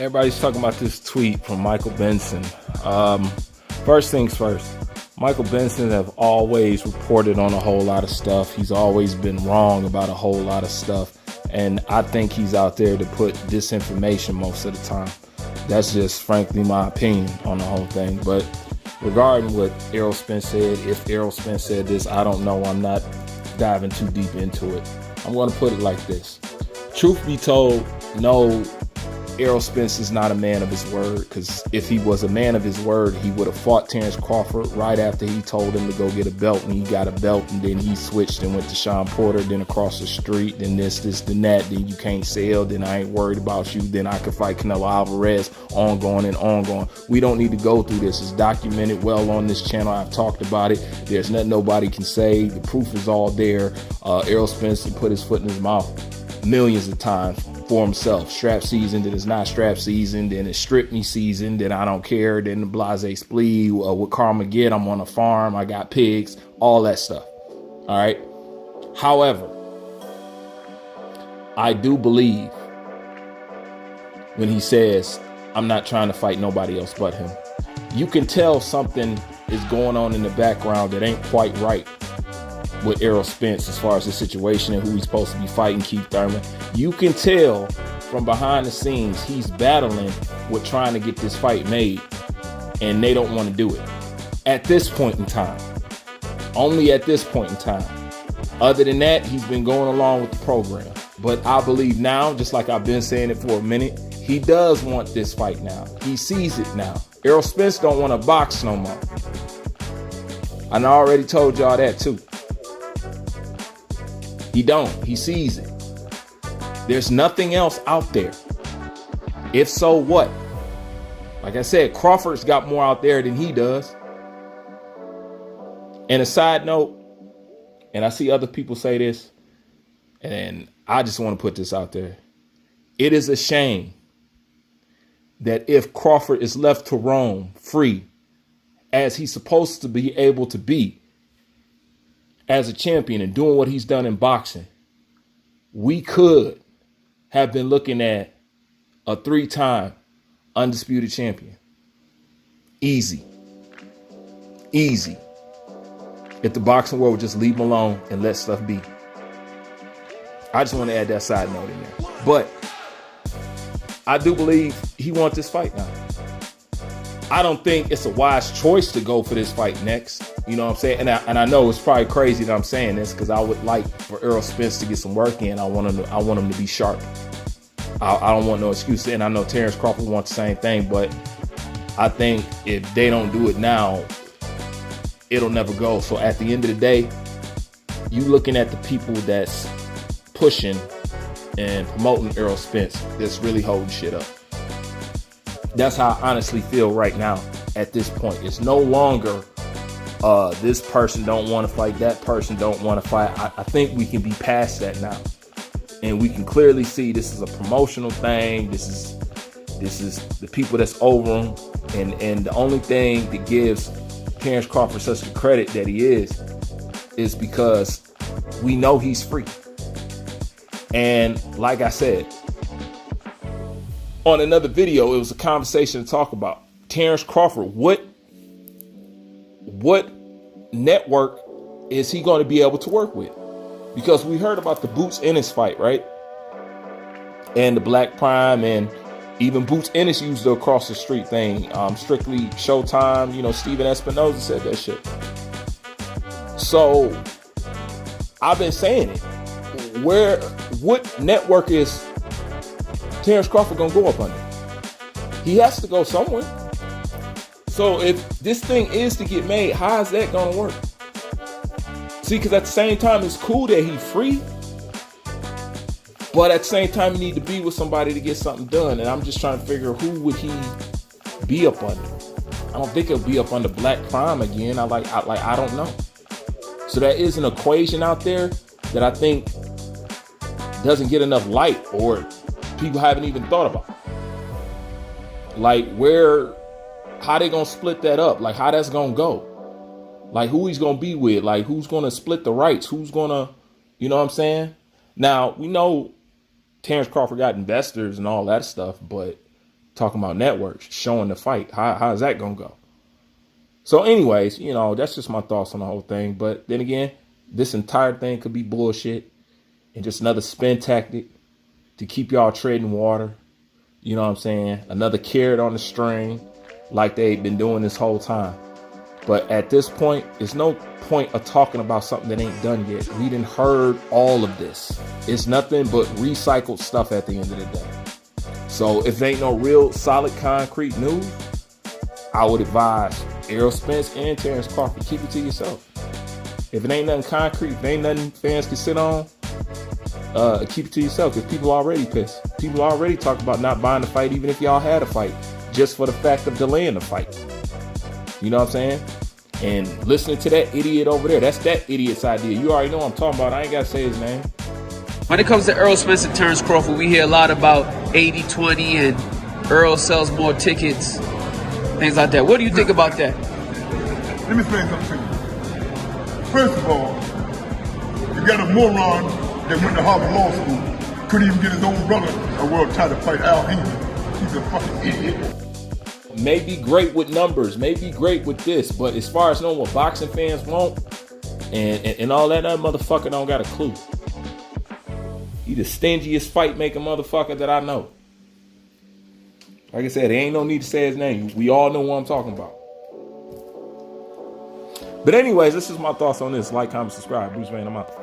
Everybody's talking about this tweet from Michael Benson. First things first, Michael Benson have always reported on a whole lot of stuff. He's always been wrong about a whole lot of stuff. And I think he's out there to put disinformation most of the time. That's just frankly my opinion on the whole thing. But regarding what Errol Spence said, if Errol Spence said this, I don't know. I'm not diving too deep into it. I'm going to put it like this. Truth be told, no, Errol Spence is not a man of his word, because if he was a man of his word, he would have fought Terence Crawford right after he told him to go get a belt, and he got a belt, and then he switched and went to Sean Porter, then across the street, then this, then that, then you can't sell, then I ain't worried about you, then I can fight Canelo Alvarez, ongoing and ongoing. We don't need to go through this. It's documented well on this channel. I've talked about it. There's nothing nobody can say. The proof is all there. Errol Spence put his foot in his mouth millions of times for himself. Strap season, then it's not strap season, then it's strip me season, then I don't care, then the blase splee, with Karma get, I'm on a farm, I got pigs, all that stuff. All right. However, I do believe when he says, I'm not trying to fight nobody else but him. You can tell something is going on in the background that ain't quite right with Errol Spence as far as the situation and who he's supposed to be fighting, Keith Thurman. You can tell from behind the scenes he's battling with trying to get this fight made, and they don't want to do it at this point in time. Only at this point in time. Other than that, he's been going along with the program. But I believe now, just like I've been saying it for a minute, he does want this fight now. He sees it now. Errol Spence don't want to box no more. And I already told y'all that too. He don't. He sees it. There's nothing else out there. If so, what? Like I said, Crawford's got more out there than he does. And a side note, and I see other people say this, and I just want to put this out there. It is a shame that if Crawford is left to roam free, as he's supposed to be able to be, as a champion and doing what he's done in boxing, we could have been looking at a 3-time undisputed champion. Easy. Easy. If the boxing world would just leave him alone and let stuff be. I just want to add that side note in there. But I do believe he wants this fight now. I don't think it's a wise choice to go for this fight next. You know what I'm saying? And I know it's probably crazy that I'm saying this, because I would like for Errol Spence to get some work in. I want him to be sharp. I don't want no excuse. And I know Terence Crawford wants the same thing, but I think if they don't do it now, it'll never go. So at the end of the day, you looking at the people that's pushing and promoting Errol Spence that's really holding shit up. That's how I honestly feel right now at this point. It's no longer this person don't want to fight, that person don't want to fight. I think we can be past that now. And we can clearly see this is a promotional thing. This is the people that's over him. And the only thing that gives Terence Crawford such the credit that he is because we know he's free. And like I said, on another video, it was a conversation to talk about Terence Crawford. What network is he going to be able to work with? Because we heard about the Boots Ennis fight, right? And the Black Prime, and even Boots Ennis used the across the street thing. Strictly Showtime, you know, Steven Espinoza said that shit. So I've been saying it. What network is Terence Crawford gonna go up under? He has to go somewhere. So if this thing is to get made, how is that gonna work? See, because at the same time, it's cool that he's free, but at the same time, you need to be with somebody to get something done. And I'm just trying to figure who would he be up under. I don't think he'll be up under Black Prime again. I don't know. So there is an equation out there that I think doesn't get enough light, or people haven't even thought about. Like how they gonna split that up? Like how that's gonna go? Like who he's gonna be with? Like who's gonna split the rights? Who's gonna, you know what I'm saying? Now we know Terence Crawford got investors and all that stuff, but talking about networks, showing the fight. How's that going to go? So anyways, you know, that's just my thoughts on the whole thing. But then again, this entire thing could be bullshit and just another spin tactic to keep y'all treading water. You know what I'm saying? Another carrot on the string like they've been doing this whole time. But at this point, there's no point of talking about something that ain't done yet. We done heard all of this. It's nothing but recycled stuff at the end of the day. So if there ain't no real solid concrete news, I would advise Errol Spence and Terence Crawford, keep it to yourself. If it ain't nothing concrete, if it ain't nothing fans can sit on, keep it to yourself, because people already pissed. People already talk about not buying the fight even if y'all had a fight, just for the fact of delaying the fight. You know what I'm saying? And listening to that idiot over there, that's that idiot's idea. You already know what I'm talking about. I ain't got to say his name. When it comes to Errol Spence and Terence Crawford, we hear a lot about 80-20 and Errol sells more tickets, things like that. What do you think about that? Let me explain something to you. First of all, you got a moron that went to Harvard Law School, couldn't even get his own brother a world title to fight Al Haymon. He's a fucking idiot. May be great with numbers, may be great with this, but as far as knowing what boxing fans want and all that other motherfucker don't got a clue. He the stingiest fight making motherfucker that I know. Like I said, there ain't no need to say his name. We all know what I'm talking about. But anyways, this is my thoughts on this. Like, comment, subscribe. Bruce Wayne, I'm out.